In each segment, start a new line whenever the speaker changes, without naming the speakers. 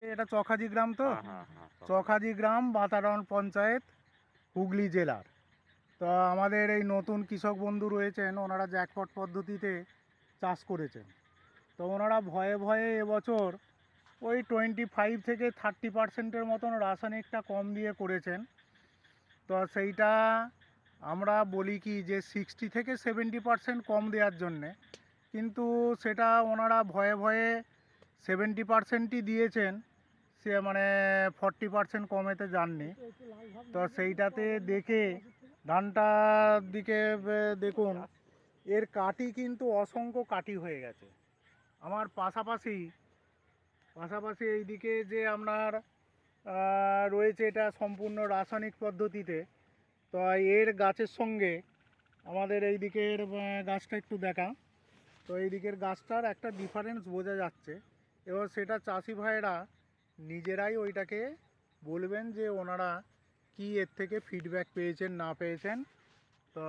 এটা চখাজি গ্রাম তো। চখাজি গ্রাম, বাতারন পঞ্চায়েত, হুগলি জেলার। তো আমাদের এই নতুন কৃষক বন্ধু রয়েছেন, ওনারা জ্যাকপট পদ্ধতিতে চাষ করেছেন। তো ওনারা ভয়ে ভয়ে এবছর ওই 25 থেকে 30% মতন রাসায়নিকটা কম দিয়ে করেছেন। তো সেইটা আমরা বলি কি যে 60 থেকে 70% কম দেওয়ার জন্যে, কিন্তু সেটা ওনারা ভয়ে ভয়ে 70%ই দিয়েছেন, সে মানে 40% কমেতে যাননি। তো সেইটাতে দেখে ধানটার দিকে দেখুন, এর কাটি কিন্তু অসংখ্য কাটি হয়ে গেছে। আমার পাশাপাশি এইদিকে যে আপনার রয়েছে, এটা সম্পূর্ণ রাসায়নিক পদ্ধতিতে। তো এর গাছের সঙ্গে আমাদের এই দিকের গাছটা একটু দেখা, তো এই দিকের গাছটার একটা ডিফারেন্স বোঝা যাচ্ছে। এবার সেটা চাষি ভাইয়েরা নিজেরাই ওইটাকে বলবেন যে ওনারা কি এর থেকে ফিডব্যাক পেয়েছেন না পেয়েছেন। তো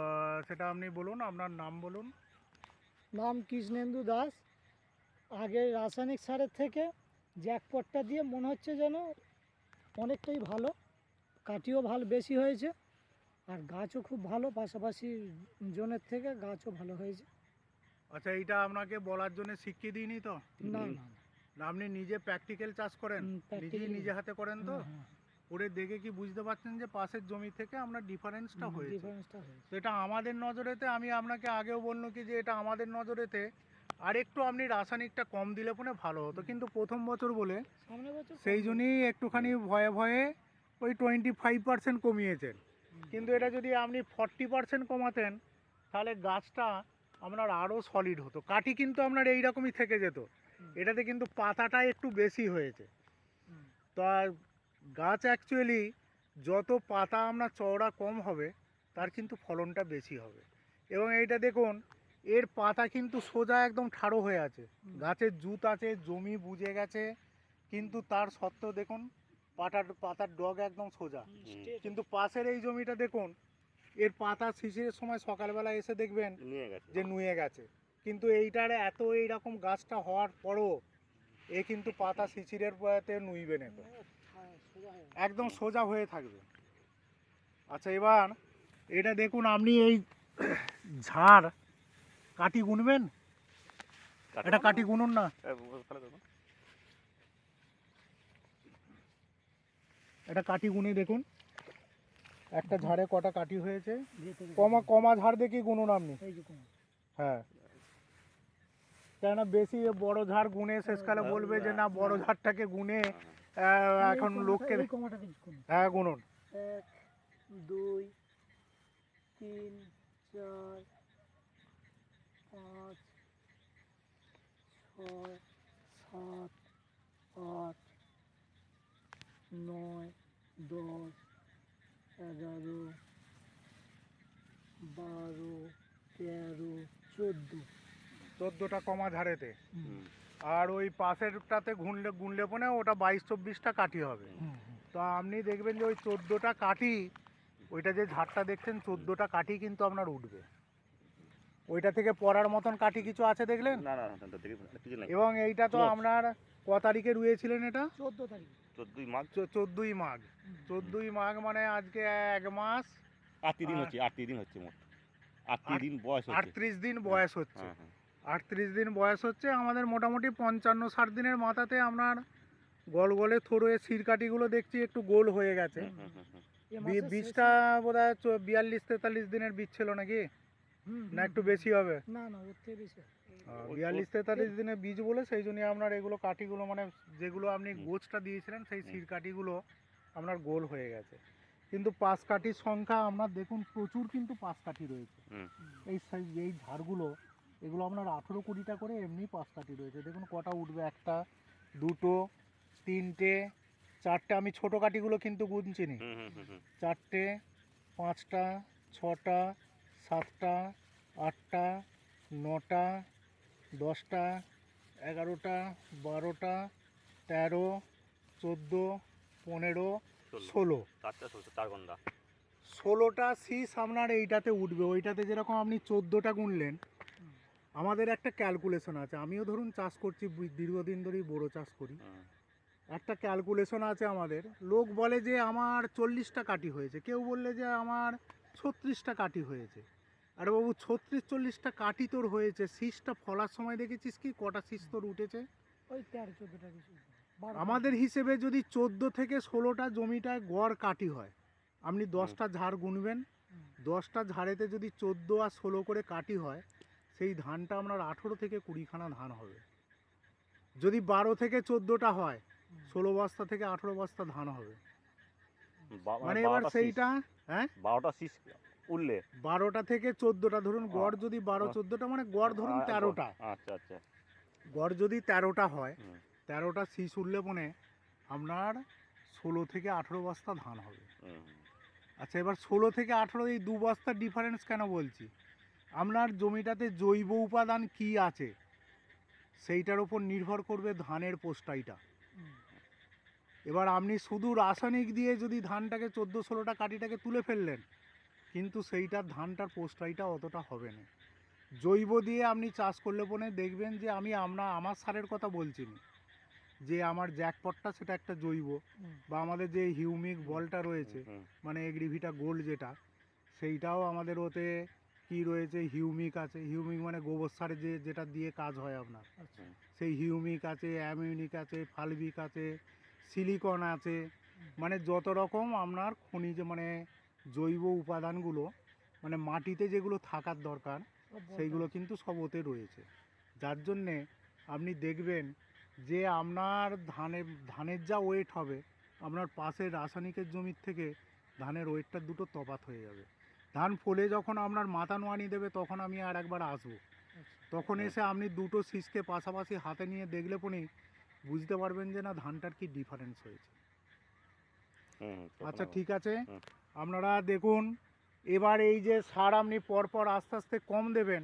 সেটা আপনি বলুন, আপনার নাম বলুন।
নাম কৃষ্ণেন্দু দাস। আগে রাসায়নিক সারের থেকে জ্যাকপটটা দিয়ে মনে হচ্ছে যেন অনেকটাই ভালো, কাঠিও ভালো বেশি হয়েছে, আর গাছও খুব ভালো, পাশাপাশি জোনের থেকে গাছও ভালো হয়েছে।
আচ্ছা, এইটা আপনাকে বলার জন্য শিখিয়ে দিইনি তো?
না না
না, আপনি নিজে প্র্যাকটিক্যাল চাষ করেন, নিজেই নিজে হাতে করেন তো? করে দেখে কি বুঝতে পারছেন যে পাশের জমি থেকে আমরা ডিফারেন্সটা হয়েছে? তো এটা আমাদের নজরেতে, আমি আপনাকে আগেও বললো কি যে এটা আমাদের নজরেতে আর একটু আপনি রাসায়নিকটা কম দিলে পরে ভালো হতো, কিন্তু প্রথম বছর বলে সেই জন্যই একটুখানি ভয়ে ভয়ে ওই 25% কমিয়েছেন। কিন্তু এটা যদি আপনি 40% কমাতেন, তাহলে গাছটা আপনার আরও সলিড হতো, কাঠি কিন্তু আপনার এইরকমই থেকে যেত। এটাতে কিন্তু পাতাটা একটু বেশি হয়েছে। তো গাছ অ্যাকচুয়ালি যত পাতা আপনার চওড়া কম হবে, তার কিন্তু ফলনটা বেশি হবে। এবং এইটা দেখুন, এর পাতা কিন্তু সোজা একদম ঠাড়ো হয়ে আছে, গাছের জুত আছে, জমি বুঝে গেছে, কিন্তু তার সত্ত্বেও দেখুন পাতার ডগ একদম সোজা। কিন্তু পাশের এই জমিটা দেখুন, এর পাতা শিশিরের সময় সকালবেলা এসে দেখবেন যে নুয়ে গেছে, কিন্তু এইটার এত এইরকম গাছটা হওয়ার পরও এ কিন্তু পাতা শিশিরের বয়াতে নুইবে না, একদম সোজা হয়ে থাকবে। আচ্ছা, এবার এটা দেখুন, আপনি এই ঝাড় কাটি গুনবেন, এটা কাটি গুনুন না, এটা কাটি গুনে দেখুন একটা ঝাড়ে কটা কাটি হয়েছে। কমা ঝাড় দেখি গুনুন আপনি। হ্যাঁ, কেননা বেশি বড় ঝাড় গুনে শেষকালে বলবে যে না, বড় ঝাড়টাকে গুনে এখন লোককে। হ্যাঁ, গুনুন।
1 2 3 4 5 6 7 8 9 10 11 12 13 14।
14টা কমা ঝাড়েতে। আর ওই পাশেরটাতে গুনলে পরে ওটা 22-24টা কাঠি হবে। তো আপনি দেখবেন যে ওই 14টা কাঠি, ওইটা যে ঝাড়টা দেখছেন 14টা কাঠি কিন্তু আপনার উঠবে। ওইটা থেকে পড়ার মতন কাঠি কিছু আছে দেখলেন? এবং এইটা তো আপনার ক তারিখে রুয়েছিলেন? এটা
14 তারিখ,
14ই মাঘ। 14ই মাঘ মানে আজকে 1 মাস
38 দিন হচ্ছে, 38 দিন হচ্ছে মোট। 38 দিন বয়স হচ্ছে।
38 দিন বয়স হচ্ছে। 38 দিন বয়স হচ্ছে। আমাদের মোটামুটি 55-60 দিনের মাথাতে আপনার গলগলে থোড়ে শিরকাঠিগুলো দেখছি একটু গোল হয়ে গেছে। বীজটা বোধহয় 42-43 দিনের বীজ ছিল নাকি, না একটু বেশি হবে?
না না, ওর থেকে বেশি।
42-43 দিনের বীজ বলে সেই জন্য আপনার এগুলো কাঠিগুলো, মানে যেগুলো আপনি গোছটা দিয়েছিলেন সেই শিরকাঠিগুলো আপনার গোল হয়ে গেছে। কিন্তু পাঁচ কাঠির সংখ্যা আপনার দেখুন প্রচুর, কিন্তু পাঁচ কাঠি রয়েছে। এই ঝাড়গুলো, এগুলো আপনার 18-20টা করে এমনি পাঁচ কাঠি রয়েছে। দেখুন কটা উঠবে, 1টা 2টো 3টে 4টে, আমি ছোটো কাঠিগুলো কিন্তু গুনছি নি, 4টে 5টা 6টা 7টা 8টা 9টা 10টা 11টা 12টা 13 14 15 16, 16টা শীষ আপনার এইটাতে উঠবে। ওইটাতে যেরকম আপনি 14টা গুনলেন, আমাদের একটা ক্যালকুলেশন আছে, আমিও ধরুন চাষ করছি, দীর্ঘদিন ধরেই বড়ো চাষ করি। একটা ক্যালকুলেশন আছে আমাদের, লোক বলে যে আমার 40টা কাঠি হয়েছে, কেউ বললে যে আমার 36টা কাঠি হয়েছে। আরে বাবু 36-40টা কাঠি তোর হয়েছে, শীষটা ফলার সময় দেখেছিস কি কটা শীষ তোর উঠেছে?
ওই 13-14টা কিছু, 12
আমাদের হিসেবে যদি 14 থেকে 16টা জমিটায় গড় কাঠি হয়, আপনি 10টা ঝাড় গুনবেন, 10টা ঝাড়েতে যদি 14 আর 16 করে কাঠি হয়, সেই ধানটা আপনার 18 থেকে 20খানা ধান হবে। যদি 12 থেকে 14টা হয়, 16 বস্তা থেকে 18 বস্তা ধান হবে। মানে এবার সেইটা, হ্যাঁ
12টা শীষ উঠলে
12টা থেকে 14টা ধরুন, গড় যদি 12-14টা মানে গড় ধরুন 13টা,
আচ্ছা আচ্ছা।
গড় যদি 13টা হয়,
হুম।
13টা শীষ উঠলে পরে আপনার 16 থেকে 18 বস্তা ধান হবে।
হুম।
আচ্ছা, এবার 16 থেকে 18 এই 2 বস্তার ডিফারেন্স কেন বলছি? আপনার জমিটাতে জৈব উপাদান কি আছে সেইটার উপর নির্ভর করবে ধানের পোস্টাইটা। এবার আপনি শুধু রাসায়নিক দিয়ে যদি ধানটাকে 14-16টা কাঠিটাকে তুলে ফেললেন, কিন্তু সেইটার ধানটার পোস্টাইটা অতটা হবে না। জৈব দিয়ে আপনি চাষ করলে পরে দেখবেন যে আমার সারের কথা বলছি না, যে আমার জ্যাকপটটা সেটা একটা জৈব, বা আমাদের যে হিউমিক বলটা রয়েছে
হুম।
মানে এগ্রিভিটা গোল্ড যেটা, সেইটাও আমাদের ওতে কি রয়েছে, হিউমিক আছে। হিউমিক মানে গোবর সারে যেটা দিয়ে কাজ হয় আপনার,
আচ্ছা।
সেই হিউমিক আছে, অ্যামিউনিক আছে, ফালবিক আছে, সিলিকন আছে, মানে যত রকম আপনার খনিজ মানে জৈব উপাদানগুলো মানে মাটিতে যেগুলো থাকার দরকার সেইগুলো কিন্তু সব ওতে রয়েছে। যার জন্যে আপনি দেখবেন যে আপনার ধানের যা ওয়েট হবে, আপনার পাশের রাসায়নিকের জমির থেকে ধানের ওয়েটটা দুটো তফাৎ হয়ে যাবে। ধান ফলে যখন আপনার মাথা নোয়ানি দেবে, তখন আমি আর একবার আসবো, তখন এসে আপনি দুটো শীষকে পাশাপাশি হাতে নিয়ে দেখলে পরেই বুঝতে পারবেন যে না ধানটার কি ডিফারেন্স হয়েছে। আচ্ছা ঠিক আছে, আপনারা দেখুন এবার এই যে সার আপনি পরপর আস্তে আস্তে কম দেবেন,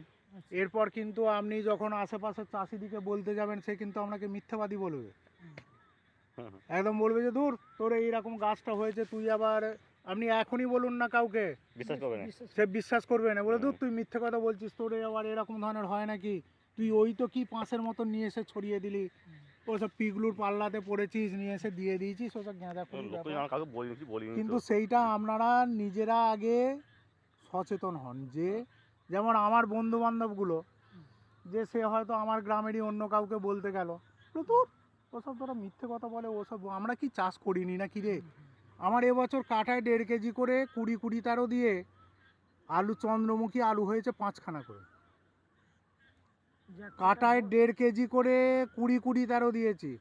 এরপর কিন্তু আপনি যখন আশেপাশের চাষিদিকে বলতে যাবেন, সে কিন্তু আপনাকে মিথ্যাবাদী বলবে। একদম বলবে যে দূর তোর এইরকম গাছটা হয়েছে, তুই আবার, আপনি এখনই বলুন না কাউকে,
বিশ্বাস করবে না।
সে বিশ্বাস করবে না, বলে দূর তুই মিথ্যে কথা বলছিস, তোর আবার এরকম ধরনের হয় নাকি, তুই ওই তো কি পাঁচের মতো নিয়ে এসে ছড়িয়ে দিলি, ওসব পিগলুর পাল্লাতে পড়েছিস, নিয়ে এসে দিয়ে দিয়েছিস, ওসব গাঁদা ফুল
লোকে আমার কাউকে বলিনি
কিন্তু
তো।
সেইটা আপনারা নিজেরা আগে সচেতন হন। যে যেমন আমার বন্ধু বান্ধবগুলো, যে সে হয়তো আমার গ্রামেরই অন্য কাউকে বলতে গেল, তোর ওসব তোরা মিথ্যে কথা বলে, ওসব আমরা কি চাষ করিনি না কি রে, আমার এবছর কাঠায় 1.5 কেজি করে 20-20 দিয়ে আলু, চন্দ্রমুখী আলু হয়েছে 5খানা করে, কাঠায় 1.5 কেজি করে 20-20 দিয়েছি।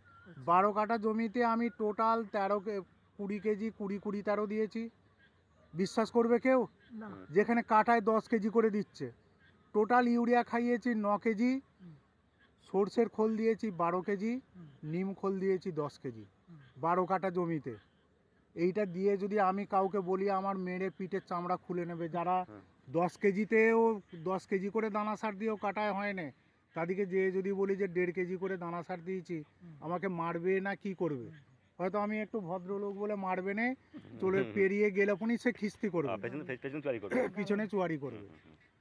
12 কাঠা জমিতে আমি টোটাল 20 কেজি 20-13 দিয়েছি। বিশ্বাস করবে কেউ?
না।
যেখানে কাঠায় 10 কেজি করে দিচ্ছে। টোটাল ইউরিয়া খাইয়েছি 9 কেজি, সর্ষের খোল দিয়েছি 12 কেজি, নিম খোল দিয়েছি 10 কেজি, 12 কাঠা জমিতে। এইটা দিয়ে যদি আমি কাউকে বলি, আমার মেরে পিঠের চামড়া খুলে নেবে। যারা 10 কেজিতেও 10 কেজি করে দানা সার দিয়েও কাটায় হয় না, তাদেরকে যে যদি বলি যে 1.5 কেজি করে দানা সার দিয়েছি, আমাকে মারবে না কি করবে? হয়তো আমি একটু ভদ্রলোক বলে মারবে না, চলে পেরিয়ে গেলে ফোনই সে খিস্তি করবে, পিছনে চুয়ারি করবে।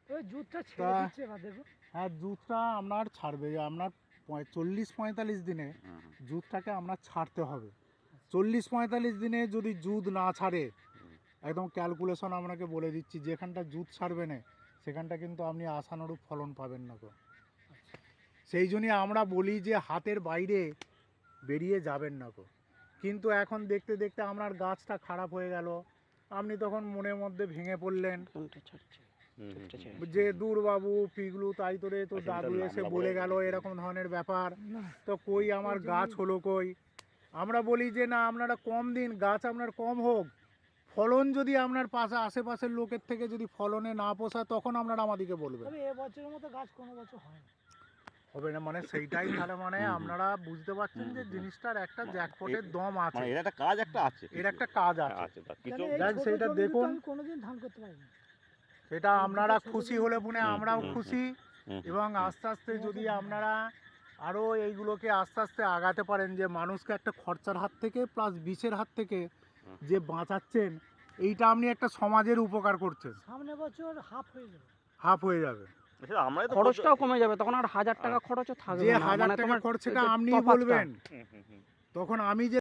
ওই জুতটা ছেড়ে দিচ্ছে বা দেখো।
হ্যাঁ, জুতটা আপনার ছাড়বে, আপনার 40-45 দিনে জুতটাকে আপনার ছাড়তে হবে। 40-45 দিনে যদি জুত না ছাড়ে, একদম ক্যালকুলেশন আপনাকে বলে দিচ্ছি, যেখানটা জুত ছাড়বে না সেখানটা কিন্তু আপনি আশানুরূপ ফলন পাবেন না গো। সেই জন্যই আমরা বলি যে হাতের বাইরে বেরিয়ে যাবেন না গো। কিন্তু এখন দেখতে দেখতে আপনার গাছটা খারাপ হয়ে গেল, আপনি তখন মনের মধ্যে ভেঙে পড়লেন যে দূর বাবু পিগলু তাই তোরে তো দাদু এসে বলে গেল এরকম ধরনের ব্যাপার, তো কই আমার গাছ হলো কই। আমরা বলি যে না, আপনারা কম দিন, গাছ আপনার কম হোক, ফলন যদি আপনার পাশে আশেপাশের লোকের থেকে যদি ফলনে না পোষায়, তখন আপনারা আমাদেরকে বলবেন।
তবে এবছরের মতো গাছ কোনো বছর হয় না,
হবে না মানে সেইটাই তাহলে মানে আপনারা বুঝতে পারছেন যে জিনিসটার একটা জ্যাকপটের দম আছে,
এর একটা কাজ একটা আছে,
এর একটা কাজ আছে। যাক, সেইটা দেখুন,
কোনোদিন ধান করতে পারি না,
সেটা আপনারা খুশি হলে পুনে আমরাও খুশি। এবং আস্তে আস্তে যদি আপনারা আরও এইগুলোকে আস্তে আস্তে আগাতে পারেন, যে মানুষকে একটা খরচার হাত থেকে প্লাস বিষের হাত থেকে যে বাঁচাচ্ছেন, এইটা আপনি একটা সমাজের উপকার করছেন।
সামনে বছর
হাফ হয়ে যাবে,
খরচটাও কমে যাবে, তখন আর 1000 টাকা খরচও থাকবে
যে
না।
1000 টাকা খরচ সেটা আপনিই বলবেন, তখন আমি যে